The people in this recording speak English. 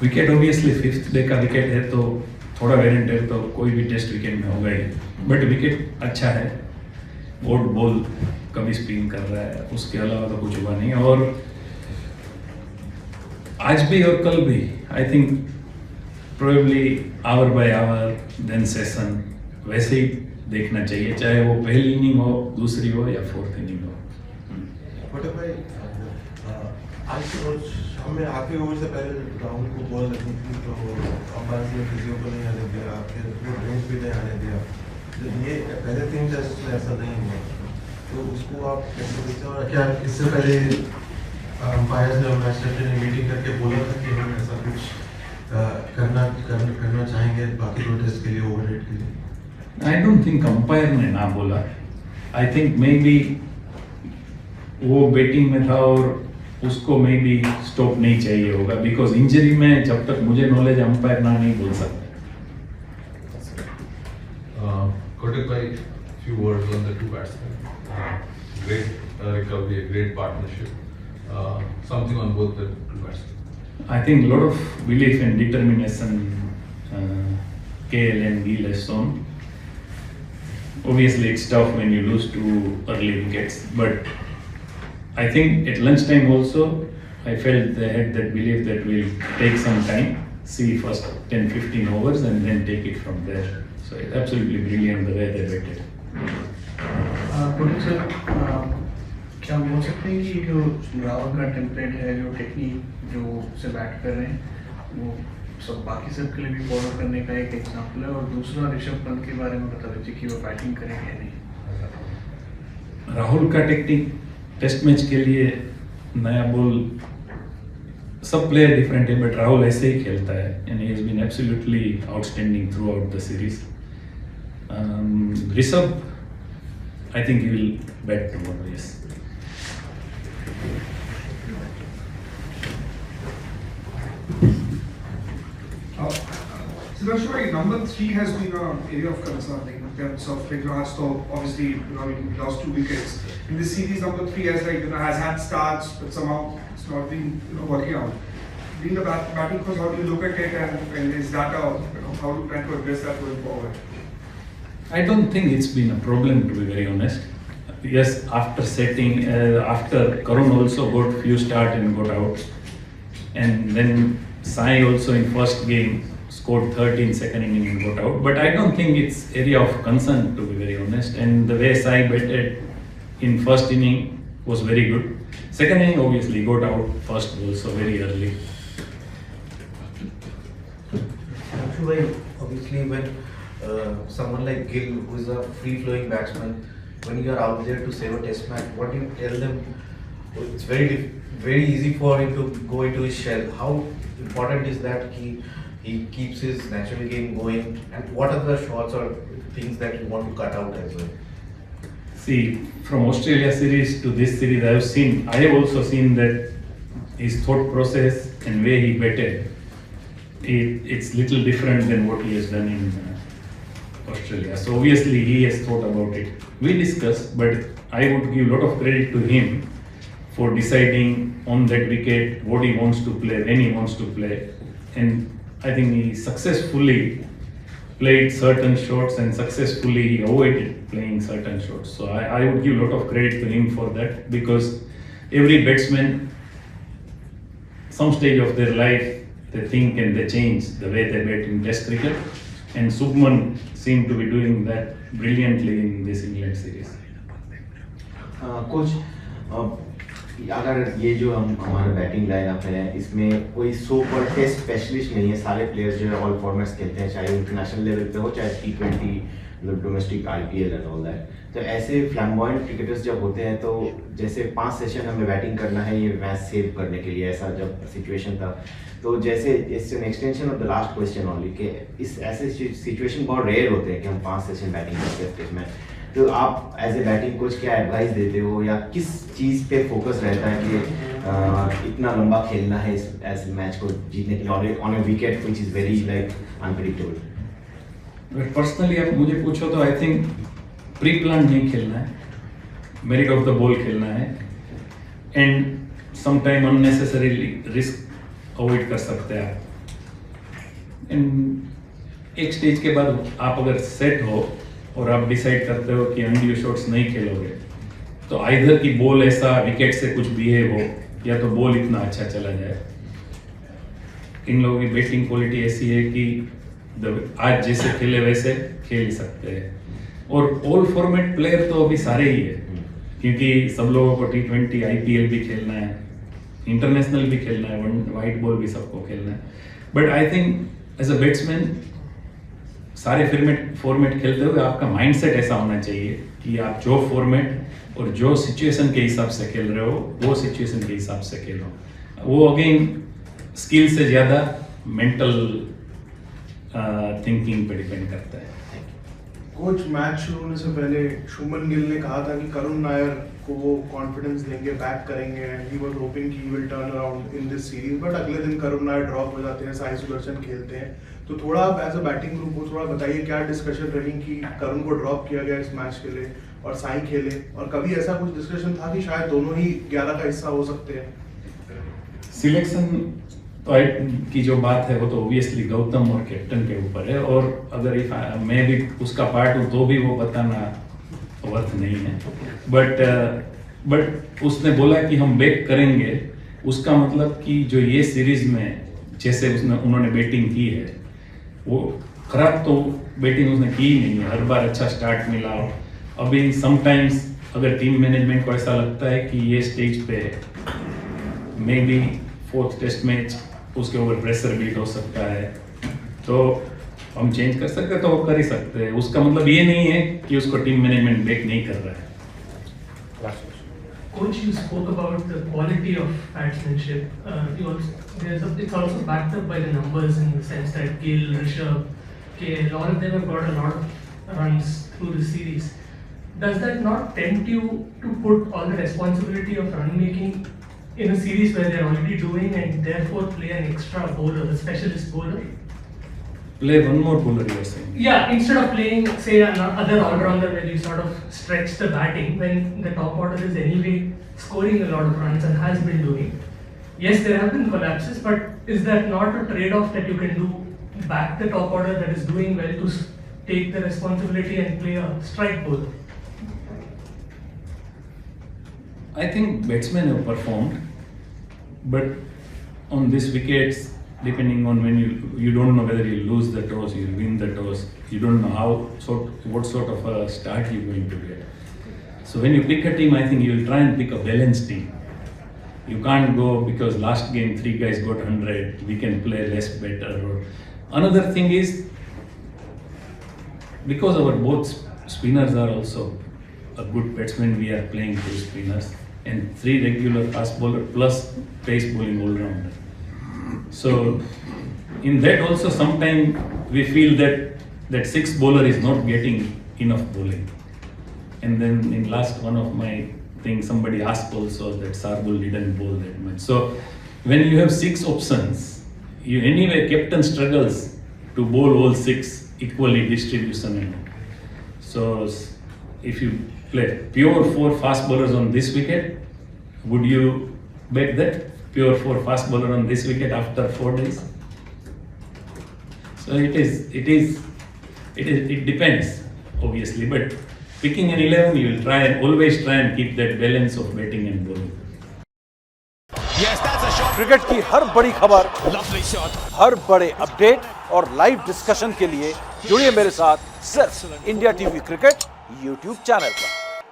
Wicket obviously 5th day का wicket है तो थोड़ा वेरिएंट है तो कोई भी टेस्ट विकेट में होगा ही, बट विकेट अच्छा है। बोल्ड बॉल कभी स्पिन कर रहा है, उसके अलावा तो कुछ हुआ नहीं। और आज भी और कल भी I think probably hour by hour then session वैसे ही देखना चाहिए, चाहे वो पहली इनिंग हो, दूसरी हो या 4th इनिंग हो। बट भाई आज शाम में आखिरी ओवर से पहले राहुल को बॉल लगनी थी तो अंपायर ने किसी को नहीं आने दिया, फिर वो बेंच भी नहीं आने दिया। तो ये पहले 3 टेस्ट में ऐसा नहीं हुआ, तो उसको आप कैसे देखते हो? और क्या इससे पहले अंपायर ने मैच ने मीटिंग करके बोला था कि हम ऐसा कुछ करना चाहेंगे बाकी 2 टेस्ट के लिए, ओवररेट के लिए? आई डोंट थिंक अंपायर ने ना बोला। आई थिंक मे बी वो बैटिंग में था और उसको मे बी स्टॉप नहीं चाहिए होगा, बिकॉज इंजरी में जब तक मुझे नॉलेज अंपायर ना नहीं बोल सकते। Kotak bhai, few words on the two batsmen. Great recovery, a great partnership. Something on both the two batsmen. I think a lot of belief and determination KL and Gill has shown. Obviously, it's tough when you lose 2 early wickets, but I think at lunchtime also, I felt they had that belief that we'll take some time, see first 10-15 overs and then take it from there. So it's absolutely brilliant the way they batted. Kotak sir, क्या बोल सकते हैं कि जो राहुल का template है, जो technique जो से बैट कर रहे हैं, वो सब बाकी सब के लिए भी फॉलो करने का एक एग्जाम्पल है? और दूसरा ऋषभ पंत के बारे में बता दीजिए कि वो बैटिंग करेंगे या नहीं। राहुल का टेक्निक टेस्ट मैच के लिए नया बॉल, सब प्लेयर डिफरेंट है, बट राहुल ऐसे ही खेलता है and he has been absolutely outstanding throughout the series. Rishabh, I think he will bat tomorrow, yes. Siddharth, number 3 has been an area of concern in terms of obviously he lost 2 wickets in this series. Number 3 has had starts, but somehow it's not been working out. Being the batting coach, how do you look at it, and is that how do you plan to address that going forward? I don't think it's been a problem, to be very honest. Yes, after setting, after Karun also got few start and got out, and then Sai also in first game scored 13 second inning and got out. But I don't think it's area of concern, to be very honest. And the way Sai batted in first inning was very good. Second inning obviously got out first ball, so very early. Obviously when someone like Gill, who is a free-flowing batsman, when you are out there to save a test match, what do you tell them? It's very easy for him to go into his shell. How important is that he keeps his natural game going, and what are the shots or things that you want to cut out as well? See, from Australia series to this series, I have also seen that his thought process and way he batted, it's little different than what he has done in Australia. So obviously he has thought about it. We discussed, but I would give a lot of credit to him for deciding on that wicket what he wants to play, when he wants to play, and I think he successfully played certain shots and successfully he avoided playing certain shots. So I would give a lot of credit to him for that, because every batsman, some stage of their life, they think and they change the way they bat in Test cricket, and Shubman seemed to be doing that brilliantly in this England series. Coach, अगर ये जो हमारा batting lineup है, इसमें कोई so called test specialist नहीं है, सारे प्लेयर्स जो है ऑल फॉर्मेट्स खेलते हैं, चाहे इंटरनेशनल लेवल पे हो, चाहे T20, मतलब domestic IPL and all that. तो ऐसे फ्लैम्बॉयंट क्रिकेटर्स जब होते हैं, तो जैसे 5 सेशन हमें बैटिंग करना है ये मैच सेव करने के लिए, ऐसा जब सिचुएशन था, तो जैसे it's an extension of the last question only कि इस ऐसे सिचुएशन बहुत रेयर होते हैं कि हम 5 सेशन बैटिंग करते हैं इसमें। तो आप एज ए बैटिंग कोच क्या एडवाइस देते हो, या किस चीज़ पे फोकस रहता है कि इतना लंबा खेलना है इस ऐसे मैच को जीतने के लिए on A wicket which is very like unpredictable? But personally आप मुझे पूछो तो आई थिंक प्री प्लान नहीं खेलना है, मेरिट ऑफ द बॉल खेलना है, and sometime unnecessarily risk avoid कर सकते हैं आप। एक स्टेज के बाद आप अगर सेट हो और आप डिसाइड करते हो कि अनड्यू शॉट्स नहीं खेलोगे, तो आइदर की बॉल ऐसा विकेट से कुछ बिहेव हो या तो बॉल इतना अच्छा चला जाए। इन लोगों की बैटिंग क्वालिटी ऐसी है कि आज जैसे खेले वैसे खेल ही सकते हैं। और ऑल फॉर्मेट प्लेयर तो अभी सारे ही है, क्योंकि सब लोगों को T20 IPL भी खेलना है, इंटरनेशनल भी खेलना है, वाइट बॉल भी सबको खेलना है। But I think as a batsman सारे फॉर्मेट खेलते हुए आपका माइंडसेट ऐसा होना चाहिए कि आप जो फॉर्मेट और जो सिचुएशन के हिसाब से खेल रहे हो वो सिचुएशन के हिसाब से खेलो। वो अगेन स्किल से ज़्यादा मेंटल थिंकिंग पे डिपेंड करता है। कोच, मैच शुरू होने से पहले शुभमन गिल ने कहा था कि करुण नायर को वो कॉन्फिडेंस देंगे, बैक करेंगे, एंड ही वाज होपिंग कि he will turn around in this series. But अगले दिन करुण नायर ड्रॉप हो जाते हैं, साई सुदर्शन खेलते हैं। तो थोड़ा आप एज अ बैटिंग ग्रुप को थोड़ा बताइए क्या डिस्कशन रही कि करुण को ड्रॉप किया गया इस मैच के लिए और साई खेले, और कभी ऐसा कुछ डिस्कशन था कि शायद दोनों ही 11 का हिस्सा हो सकते हैं? सिलेक्शन की जो बात है वो तो ऑब्वियसली गौतम और कैप्टन के ऊपर है, और अगर मैं भी उसका पार्ट हूँ तो भी वो बताना वर्थ नहीं है। बट उसने बोला कि हम बैक करेंगे, उसका मतलब कि जो ये सीरीज में जैसे उन्होंने बैटिंग की है वो खराब तो बैटिंग उसने की नहीं है, हर बार अच्छा स्टार्ट मिला। अभी समटाइम्स अगर टीम मैनेजमेंट को ऐसा लगता है कि ये स्टेज पे may be 4th test match उसके ऊपर प्रेशर बिल्ड हो सकता है, तो हम चेंज कर सकते हैं तो वो कर ही सकते हैं। उसका मतलब ये नहीं है कि उसको टीम मैनेजमेंट बैक नहीं कर रहा है। Coach, you spoke about the quality of batsmanship. It's also backed up by the numbers in the sense that Gill, Rishabh, a lot of them have got a lot of runs through the series. Does that not tempt you to put all the responsibility of run making in a series where they're already doing, and therefore play an extra bowler, a specialist bowler? Play one more bowler, you are saying? Yeah, instead of playing, say, another all-rounder where you sort of stretch the batting when the top order is anyway scoring a lot of runs and has been doing. Yes, there have been collapses, but is that not a trade-off that you can do, back the top order that is doing well to take the responsibility and play a strike bowler? I think batsmen have performed, but on these wickets, depending on when you don't know whether you lose the toss, you win the toss, you don't know what sort of a start you're going to get. So when you pick a team, I think you will try and pick a balanced team. You can't go because last game 3 guys got 100, we can play less better. Another thing is, because our both spinners are also a good batsman, we are playing 2 spinners and 3 regular fast bowler plus pace bowling all rounder. So in that also sometimes we feel that 6th bowler is not getting enough bowling. And then in last one of my things, somebody asked also that Sarbul didn't bowl that much. So when you have 6 options, anyway captain struggles to bowl all 6 equally distribution. So if you play pure 4 fast bowlers on this wicket, would you bet that pure 4 fast bowler on this wicket after 4 days? So it depends obviously, but picking an 11 you will always try and keep that balance of batting and bowling. Cricket की हर बड़ी खबर, हर बड़े update और live discussion के लिए जुड़िए मेरे साथ सिर्फ India TV cricket YouTube channel पर।